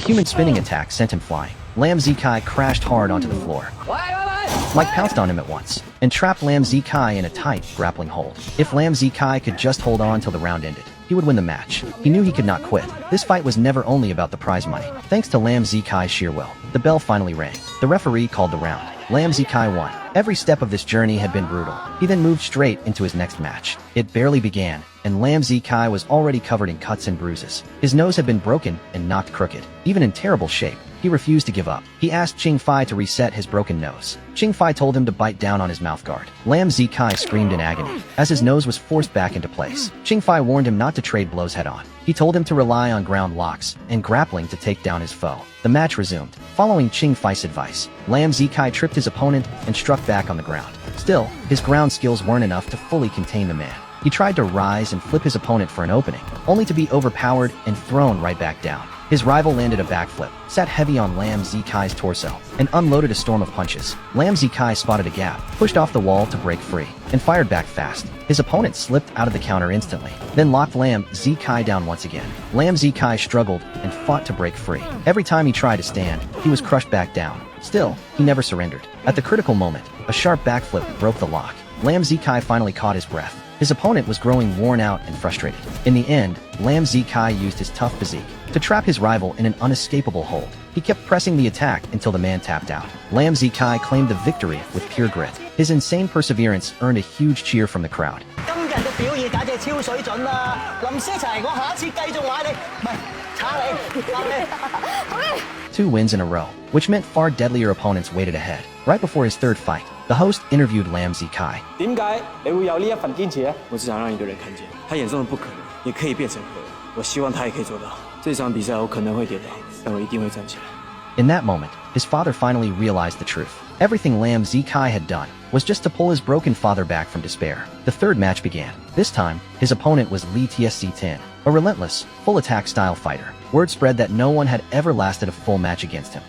human spinning attack sent him flying. Lam Zikai crashed hard onto the floor. Mike pounced on him at once, and trapped Lam Zikai in a tight, grappling hold. If Lam Zikai could just hold on till the round ended, he would win the match. He knew he could not quit. This fight was never only about the prize money. Thanks to Lam Zikai's sheer will, the bell finally rang. The referee called the round. Lam Zikai won. Every step of this journey had been brutal. He then moved straight into his next match. It barely began, and Lam Zikai was already covered in cuts and bruises. His nose had been broken and knocked crooked. Even in terrible shape, he refused to give up. He asked Ching Fai to reset his broken nose. Ching Fai told him to bite down on his mouthguard. Lam Zikai screamed in agony as his nose was forced back into place. Ching Fai warned him not to trade blows head-on. He told him to rely on ground locks and grappling to take down his foe. The match resumed. Following Ching Fai's advice, Lam Zikai tripped his opponent and struck back on the ground. Still, his ground skills weren't enough to fully contain the man. He tried to rise and flip his opponent for an opening, only to be overpowered and thrown right back down. His rival landed a backflip, sat heavy on Lam Zikai's torso, and unloaded a storm of punches. Lam Zikai spotted a gap, pushed off the wall to break free, and fired back fast. His opponent slipped out of the counter instantly, then locked Lam Zikai down once again. Lam Zikai struggled and fought to break free. Every time he tried to stand, he was crushed back down. Still, he never surrendered. At the critical moment, a sharp backflip broke the lock. Lam Zikai finally caught his breath. His opponent was growing worn out and frustrated. In the end, Lam Zikai used his tough physique to trap his rival in an unescapable hold. He kept pressing the attack until the man tapped out. Lam Zikai claimed the victory with pure grit. His insane perseverance earned a huge cheer from the crowd. 2 wins in a row, which meant far deadlier opponents waited ahead. Right before his third fight, the host interviewed Lam Zikai. 點解你會有呢一份堅持呢？我只想讓一個人看見，他眼中的不可能也可以變成可能。我希望他也可以做到。這場比賽我可能會跌倒，但我一定會站起來。In that moment, his father finally realized the truth. Everything Lam Zikai had done was just to pull his broken father back from despair. The third match began. This time, his opponent was Li Tsc-Tin, a relentless, full-attack style fighter. Word spread that no one had ever lasted a full match against him.